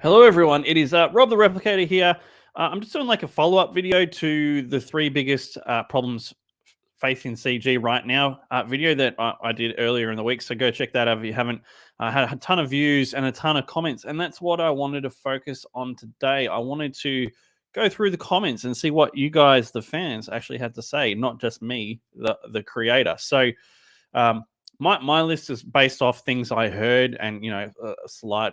Hello, everyone. It is Rob the Replicator here. I'm just doing like a follow-up video to the three biggest problems facing CG right now video that I did earlier in the week. So go check that out if you haven't. I had a ton of views and a ton of comments, and that's what I wanted to focus on today. I wanted to go through the comments and see what you guys, the fans, actually had to say, not just me, the creator. So um, my list is based off things I heard and, a slight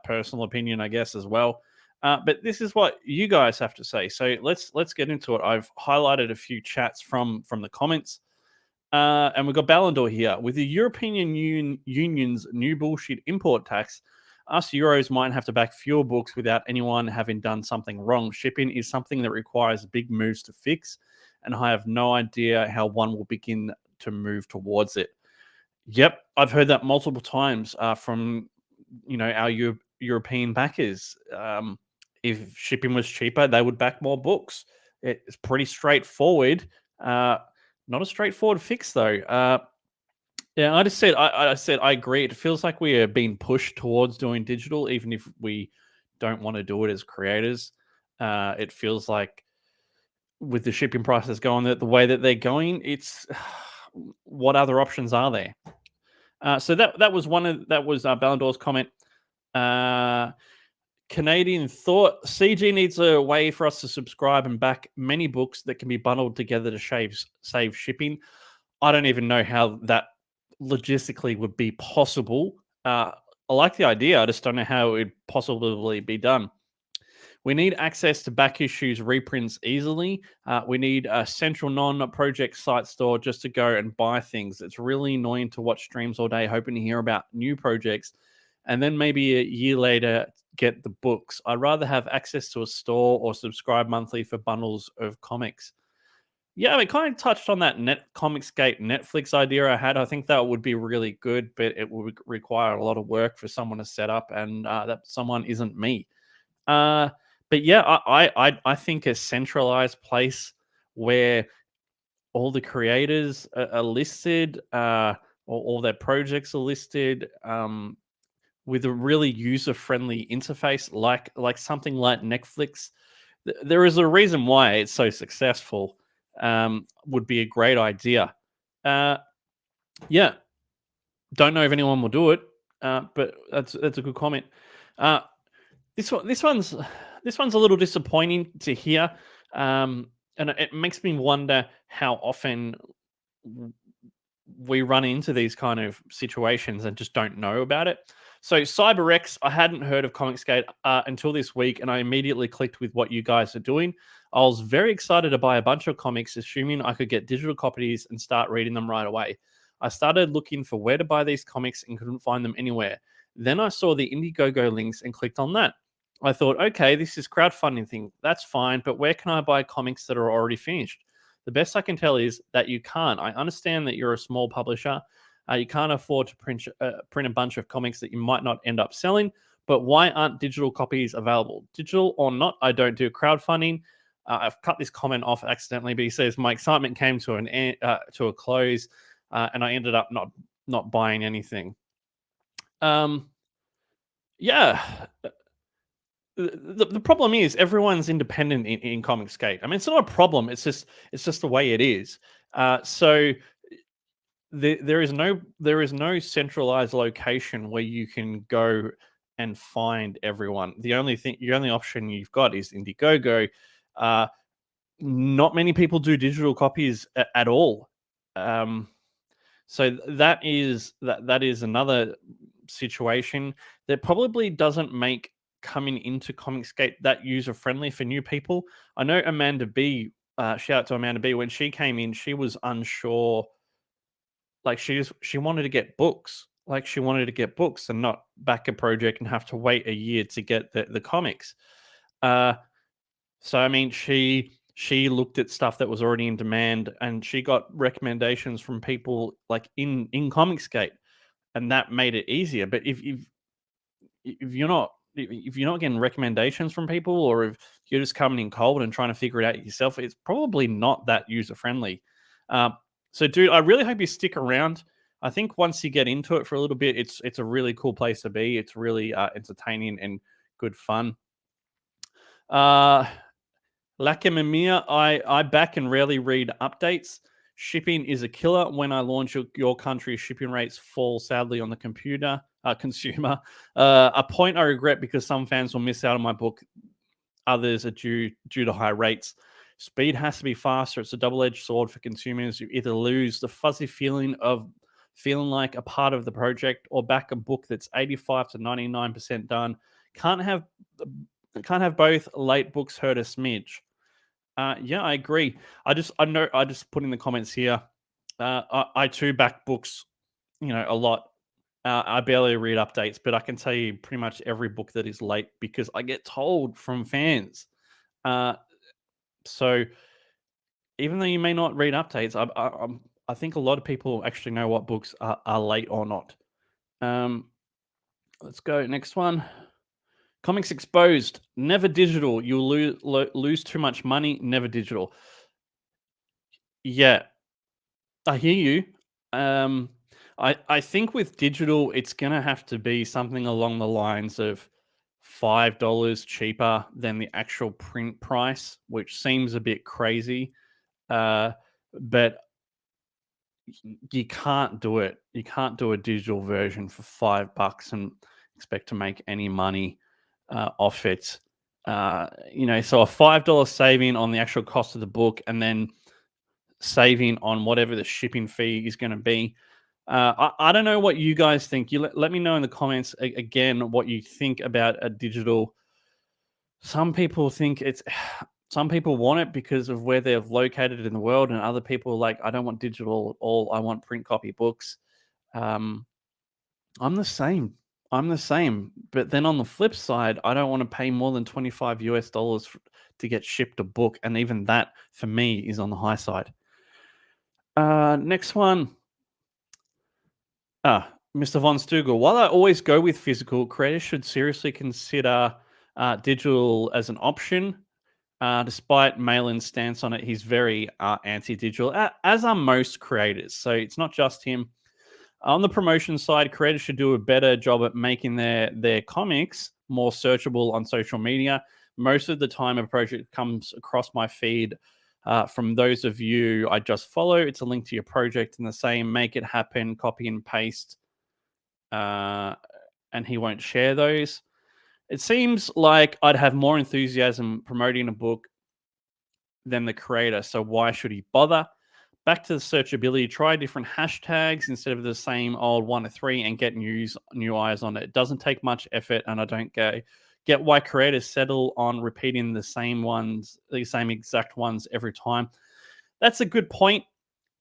personal opinion, I guess, as well. But this is what you guys have to say. So let's get into it. I've highlighted a few chats from the comments, and we've got Ballandor here with the European Union's new bullshit import tax. Us Euros might have to back fewer books without anyone having done something wrong. Shipping is something that requires big moves to fix, and I have no idea how one will begin to move towards it. Yep, I've heard that multiple times from our European backers. If shipping was cheaper, they would back more books. It's pretty straightforward. Not a straightforward fix though. Yeah, I said I agree. It feels like we are being pushed towards doing digital, even if we don't want to do it as creators. It feels like with the shipping prices going the way that they're going, it's what other options are there? So that was Ballandor's comment. Canadian thought CG needs a way for us to subscribe and back many books that can be bundled together to save shipping. I don't even know how that logistically would be possible. I like the idea. I just don't know how it would possibly be done. We need access to back issues reprints easily. We need a central non-project site store just to go and buy things. It's really annoying to watch streams all day hoping to hear about new projects and then maybe a year later get the books. I'd rather have access to a store or subscribe monthly for bundles of comics. Yeah, we kind of touched on that Comicsgate Netflix idea I had. I think that would be really good, but it would require a lot of work for someone to set up, and that someone isn't me. But yeah, I think a centralized place where all the creators are listed, or all their projects are listed, with a really user friendly interface, like something like Netflix. There is a reason why it's so successful. Would be a great idea. Yeah, don't know if anyone will do it, but that's a good comment. Uh, this one's a little disappointing to hear, and it makes me wonder how often we run into these kind of situations and just don't know about it. So CyberX, I hadn't heard of Comicsgate until this week, and I immediately clicked with what you guys are doing. I was very excited to buy a bunch of comics, assuming I could get digital copies and start reading them right away. I started looking for where to buy these comics and couldn't find them anywhere. Then I saw the Indiegogo links and clicked on that. I thought, okay, this is crowdfunding thing. That's fine, but where can I buy comics that are already finished? The best I can tell is that you can't. I understand that you're a small publisher. You can't afford to print a bunch of comics that you might not end up selling. But why aren't digital copies available? Digital or not, I don't do crowdfunding. I've cut this comment off accidentally, but he says my excitement came to a close, and I ended up not buying anything. Yeah. The problem is everyone's independent in Comicsgate. I mean, it's not a problem. It's just the way it is. So there is no centralized location where you can go and find everyone. The only option you've got is Indiegogo. Not many people do digital copies at all. So that is another situation that probably doesn't make coming into Comicsgate that user friendly for new people. I know Amanda B. Shout out to Amanda B. When she came in, she was unsure. Like she wanted to get books. Like she wanted to get books and not back a project and have to wait a year to get the comics. So I mean, she looked at stuff that was already in demand, and she got recommendations from people like in Comicsgate, and that made it easier. But if you're not getting recommendations from people, or if you're just coming in cold and trying to figure it out yourself, it's probably not that user friendly. So, dude, I really hope you stick around. I think once you get into it for a little bit, it's a really cool place to be. It's really entertaining and good fun. Uh, Lakamamia, I back and rarely read updates. Shipping is a killer. When I launch your country, shipping rates fall sadly on the consumer. A point I regret because some fans will miss out on my book. Others are due to high rates. Speed has to be faster. It's a double-edged sword for consumers. You either lose the fuzzy feeling of feeling like a part of the project, or back a book that's 85 to 99% done. Can't have can't have both. Late books hurt a smidge. Yeah, I agree. I just put in the comments here. I too back books, a lot. I barely read updates, but I can tell you pretty much every book that is late because I get told from fans. Uh, so even though you may not read updates, I think a lot of people actually know what books are late or not. Let's go next one. Comics exposed. Never digital. You'll lose too much money. Never digital. Yeah, I hear you. Um, I think with digital, it's gonna have to be something along the lines of $5 cheaper than the actual print price, which seems a bit crazy. Uh, but you can't do it. You can't do a digital version for $5 and expect to make any money off it. So a $5 saving on the actual cost of the book, and then saving on whatever the shipping fee is going to be. I don't know what you guys think. You let me know in the comments again what you think about a digital. Some people think it's some people want it because of where they're located in the world, and other people are like, I don't want digital at all. I want print copy books. Um, I'm the same. I'm the same. But then on the flip side, I don't want to pay more than 25 US dollars to get shipped a book, and even that for me is on the high side. Next one. Mr. Von Stugel. While I always go with physical, creators should seriously consider digital as an option. Despite Malin's stance on it, he's very anti-digital, as are most creators. So it's not just him. On the promotion side, creators should do a better job at making their comics more searchable on social media. Most of the time, a project comes across my feed from those of you I just follow. It's a link to your project and the same. Make it happen, copy and paste, and he won't share those. It seems like I'd have more enthusiasm promoting a book than the creator, so why should he bother? Back to the searchability, try different hashtags instead of the same old 1 to 3 and get new eyes on it. It doesn't take much effort, and I don't get why creators settle on repeating the same exact ones every time. That's a good point.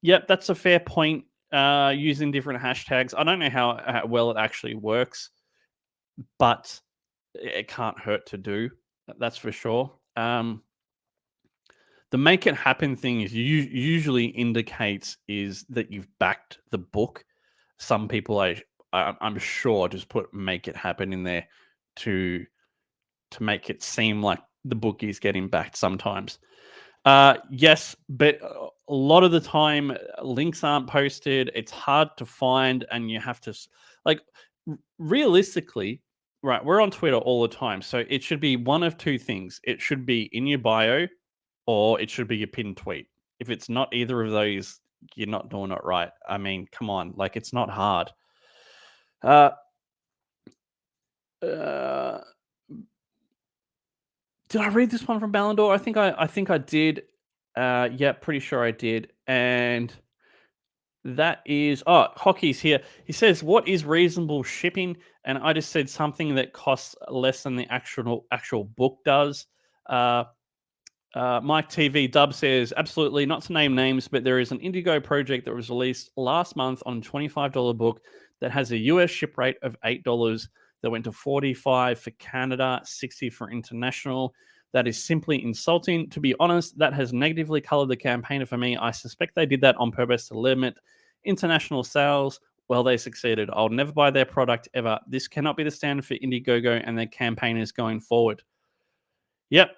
Yep, that's a fair point. Using different hashtags. I don't know how well it actually works, but it can't hurt to do. That's for sure. The make it happen thing is usually indicates is that you've backed the book. Some people, I'm sure, just put make it happen in there to make it seem like the book is getting backed sometimes. Yes, but a lot of the time links aren't posted. It's hard to find, and you have to like realistically, right? We're on Twitter all the time, so it should be one of two things. It should be in your bio, or it should be your pinned tweet. If it's not either of those, you're not doing it right. I mean, come on, like it's not hard. Uh, uh, did I read this one from Ballon I think I did. Yeah, pretty sure I did. And that is Hockey's here. He says, "What is reasonable shipping?" And I just said something that costs less than the actual book does. Uh, Mike TV Dub says, absolutely not to name names, but there is an Indigo project that was released last month on a $25 book that has a US ship rate of $8 that went to 45 for Canada, 60 for international. That is simply insulting. To be honest, that has negatively colored the campaigner for me. I suspect they did that on purpose to limit international sales. Well, they succeeded. I'll never buy their product ever. This cannot be the standard for Indiegogo and their campaigners going forward. Yep,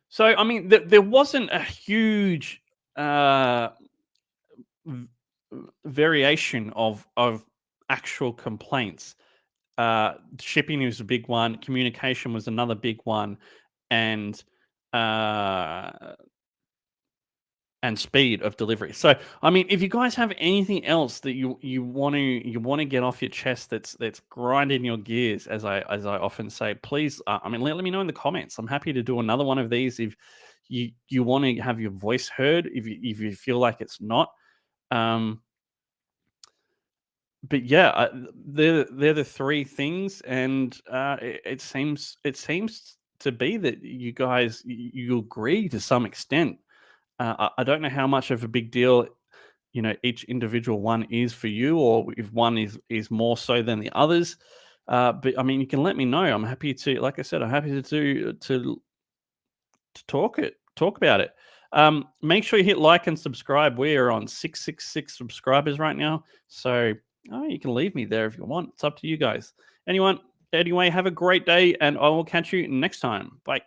so, I mean, there wasn't a huge variation of actual complaints. Shipping was a big one. Communication was another big one, and uh, and speed of delivery. So, I mean, if you guys have anything else that you want to get off your chest, that's grinding your gears, as I often say, please, I mean, let me know in the comments. I'm happy to do another one of these if you want to have your voice heard. If you feel like it's not. Um, but yeah, they're the three things, and it seems to be that you guys you agree to some extent. I don't know how much of a big deal each individual one is for you, or if one is more so than the others. But I mean, you can let me know. I'm happy to, like I said, I'm happy to talk about it. Make sure you hit like and subscribe. We are on 666 subscribers right now, so you can leave me there if you want. It's up to you guys. Anyway, have a great day, and I will catch you next time. Bye.